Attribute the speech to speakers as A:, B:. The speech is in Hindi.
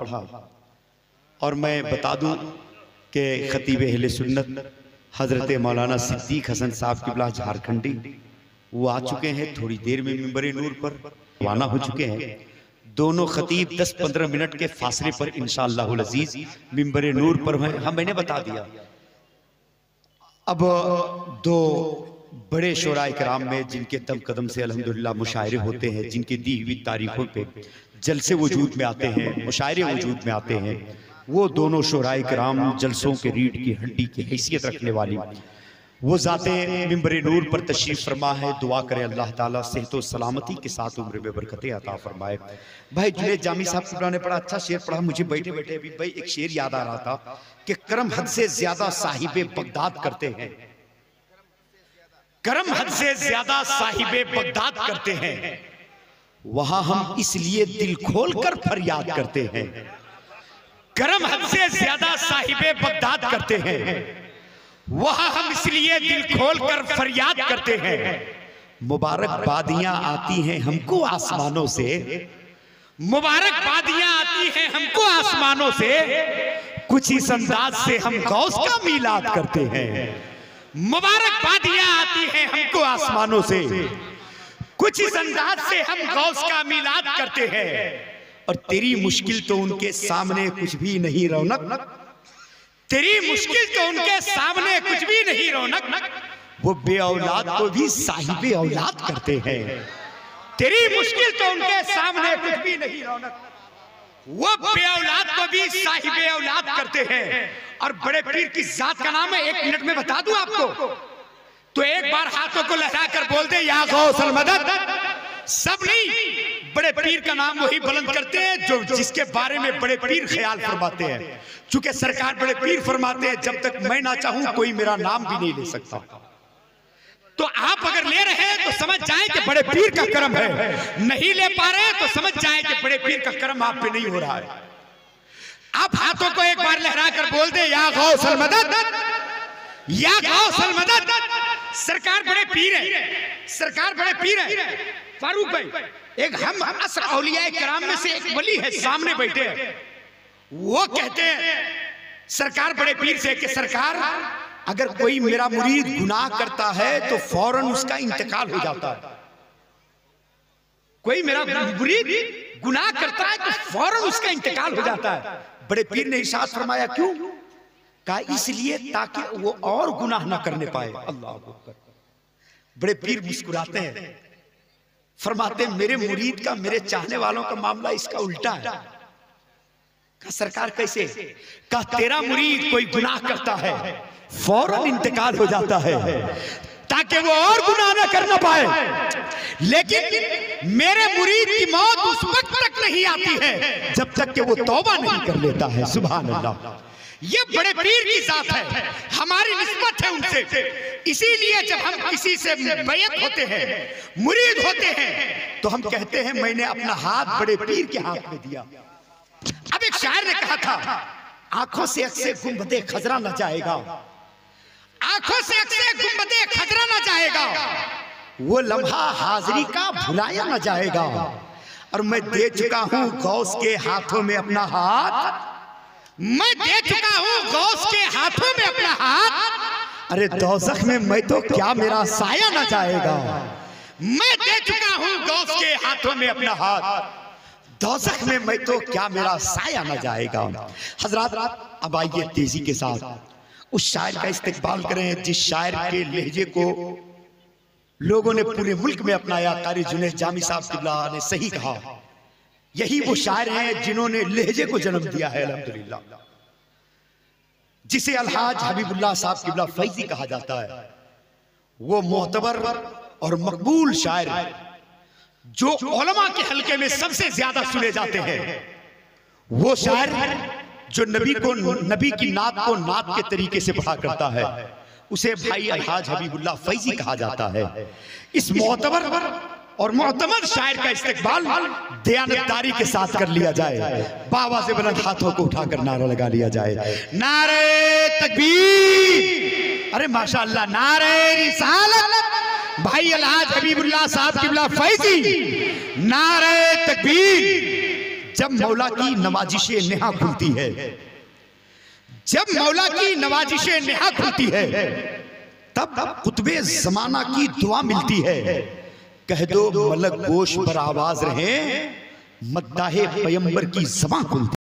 A: पढ़ा। और मैं बता दूं कि खतीब अहले सुन्नत हजरत मौलाना सिद्दीक हसन साहब किबला झारखंडी वो आ चुके हैं, थोड़ी देर में मिंबर नूर पर रवाना हो चुके हैं। दोनों खतीब 10-15 मिनट के फासले पर इंशाअल्लाहुल अजीज मिंबर नूर पर हैं। हाँ, मैंने बता दिया। अब दो बड़े शोराए कराम में जिनके दम कदम से अल्हम्दुलिल्लाह मुशायरे होते हैं, जिनकी दी हुई तारीखों पे जलसे वजूद में आते हैं, मुशायरे वजूद में आते हैं, वो दोनों शोराए कराम जलसों के रीढ़ की हड्डी की हैसियत रखने वाली वो जाते मिंबर नूर पर तशरीफ फरमा है। दुआ करे अल्लाह ताला सेहत और सलामती के साथ उम्र में बरकतें अता फरमाए। भाई जुनैद जामी साहब ने बड़ा अच्छा शेर पढ़ा। मुझे बैठे बैठे अभी भाई एक शेर याद आ रहा था कि करम हद से ज्यादा साहिबे बगदाद करते हैं, करम हद से ज्यादा साहिबे बगदाद करते हैं, वहां हम इसलिए दिल खोल कर फरियाद करते हैं। करम हद से ज्यादा साहिबे बगदाद करते हैं, वहां हम इसलिए दिल खोल कर फरियाद करते हैं। मुबारकबादियां आती हैं हमको आसमानों से, मुबारकबादियां आती हैं हमको आसमानों से, कुछ इस अंदाज से हम गौस का मीलाद करते हैं। मुबारकबादियां आती हैं हमको आसमानों से, कुछ इस अंदाज से हम गौस का मीलाद करते हैं। और तेरी मुश्किल तो उनके सामने कुछ भी नहीं रौनक, तेरी मुश्किल तो उनके सामने कुछ भी नहीं रौनक, वो बे औलाद को भी साहिबे औलाद करते हैं। तेरी मुश्किल तो उनके सामने कुछ भी नहीं रौनक, वो बे औलाद को भी साहिबे औलाद करते हैं। और बड़े पीर की जात का नाम है, 1 मिनट में बता दूं आपको, तो एक बार हाथों को लहराकर बोल दे या गौसल मदद। सब नहीं, बड़े पीर का नाम वही बुलंद करते हैं जो जिसके बारे में बड़े पीर ख्याल फरमाते हैं। चूंकि सरकार बड़े पीर फरमाते हैं जब तक मैं ना चाहूं कोई मेरा नाम भी नहीं ले सकता। तो आप अगर ले रहे हैं तो समझ जाएं कि बड़े पीर का करम है, नहीं ले पा रहे हैं तो समझ जाएं कि बड़े पीर का करम आप पे नहीं हो रहा है। आप हाथों को एक बार लहरा कर बोल दे या गौसल मदद, या गौसल मदद। सरकार बड़े पीर है, सरकार बड़े पीर है। फारूक भाई, एक हम असर औलिया कराम में से एक वली है सामने बैठे हैं, वो कहते हैं सरकार बड़े पीर से कि सरकार अगर कोई मेरा मुरीद गुनाह करता है तो फौरन उसका इंतकाल हो जाता है। कोई मेरा मुरीद गुनाह करता है तो फौरन उसका इंतकाल हो जाता है। बड़े पीर ने इरशाद फरमाया क्यों? कहा इसलिए ताकि वो और गुनाह ना करने पाए। अल्लाह अकबर। बड़े पीर मुस्कुराते हैं, फरमाते मेरे मुरीद का, मेरे चाहने वालों का मामला इसका उल्टा है। कहा सरकार कैसे? कहा तेरा मुरीद कोई गुनाह करता है फौरन इंतकाल हो जाता है ताकि वो और गुनाह ना करना पाए, लेकिन मेरे मुरीद की मौत उस वक्त तक नहीं आती है जब तक कि वो तौबा नहीं कर लेता है। सुभान अल्लाह। ये बड़े पीर की जात है, हमारी निस्बत है उनसे। इसीलिए जब हम किसी से बैयत होते हैं, मुरीद होते हैं, तो हम कहते हैं मैंने अपना हाथ बड़े पीर के हाथ में दिया। अब एक शायर ने कहा था आंखों से अक्से गुंबदे खजरा न जाएगा, आंखों से अक्से गुंबदे खजरा न जाएगा, वो लम्हा हाजिरी का भुलाया न जाएगा। और मैं दे चुका हूं गौस के हाथों में अपना हाथ, मैं दे चुका हूं गौस के हाथों में अपना हाथ। अरे दोज़ख में मैं तो क्या मेरा साया न जाएगा, मैं दे चुका हूं गौस के हाथों में अपना हाथ, दोज़ख में मैं तो क्या मेरा साया न जाएगा। हजरात अब आइए तेजी के साथ उस शायर का इस्तेकबाल करें जिस शायर के लहजे को लोगों ने पूरे मुल्क में अपनाया। कारी जुनैद जामी साहब किबला ने सही कहा, यही वो शायर हैं जिन्होंने लहजे को जन्म दिया है अल्हम्दुलिल्लाह, जिसे अलहाज हबीबुल्लाह साहब किबला फैजी कहा जाता है। वो मोतबर और मकबूल शायर जो उलमा के हलके में सबसे ज्यादा सुने जाते हैं। वो शायर जो नबी की नात को नात के तरीके से पढ़ा करता है, उसे भाई अलहाज हबीबुल्लाह फैजी कहा जाता है। इस मोतबर और मोतमद शायर का इस्तेकबाल दयानतदारी के साथ कर लिया जाए। बाबा से बुलंद हाथों को उठाकर नारा लगा लिया जाए, नारे तकबीर, अरे माशाअल्लाह, नारे रिसालत भाई अलहाज हबीबुल्लाह साहब किबला फैजी, नारे तकबीर, जब मौला की नवाजिशें नेहा खुलती है, जब मौला की नवाजिशें नेहा खुलती है, तब कुतबे जमाना की दुआ मिलती है। कह दो मलक गोश पर आवाज रहे, मद्दाहे पैगंबर की ज़बां खुलती